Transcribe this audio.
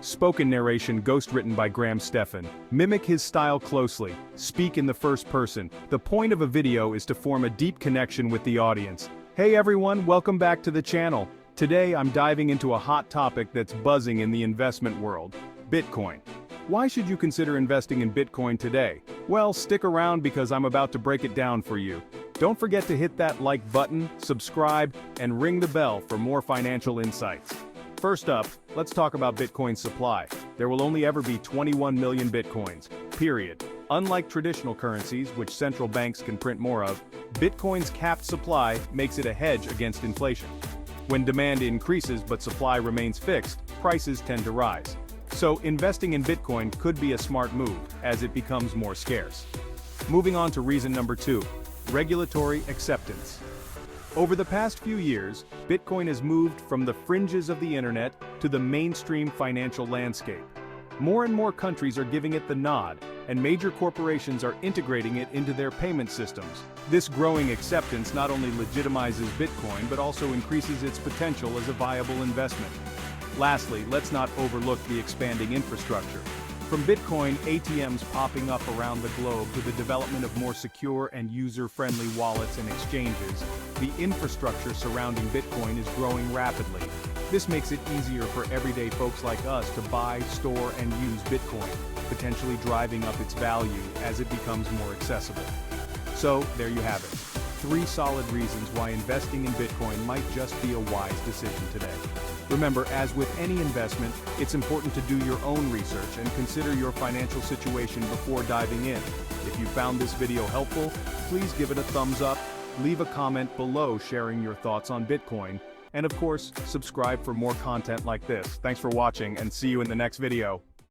Spoken narration ghostwritten by Graham Stephan. Mimic his style closely. Speak in the first person. The point of a video is to form a deep connection with the audience. Hey everyone, welcome back to the channel. Today I'm diving into a hot topic that's buzzing in the investment world. Bitcoin. Why should you consider investing in Bitcoin today? Well, stick around because I'm about to break it down for you. Don't forget to hit that like button, subscribe, and ring the bell for more financial insights. First up, let's talk about Bitcoin's supply. There will only ever be 21 million Bitcoins, period. Unlike traditional currencies, which central banks can print more of, Bitcoin's capped supply makes it a hedge against inflation. When demand increases but supply remains fixed, prices tend to rise. So investing in Bitcoin could be a smart move, as it becomes more scarce. Moving on to reason number 2, regulatory acceptance. Over the past few years, Bitcoin has moved from the fringes of the internet to the mainstream financial landscape. More and more countries are giving it the nod, and major corporations are integrating it into their payment systems. This growing acceptance not only legitimizes Bitcoin but also increases its potential as a viable investment. Lastly, let's not overlook the expanding infrastructure. From Bitcoin ATMs popping up around the globe to the development of more secure and user-friendly wallets and exchanges, the infrastructure surrounding Bitcoin is growing rapidly. This makes it easier for everyday folks like us to buy, store, and use Bitcoin, potentially driving up its value as it becomes more accessible. So, there you have it. 3 solid reasons why investing in Bitcoin might just be a wise decision today. Remember, as with any investment, it's important to do your own research and consider your financial situation before diving in. If you found this video helpful, please give it a thumbs up, leave a comment below sharing your thoughts on Bitcoin, and of course, subscribe for more content like this. Thanks for watching and see you in the next video.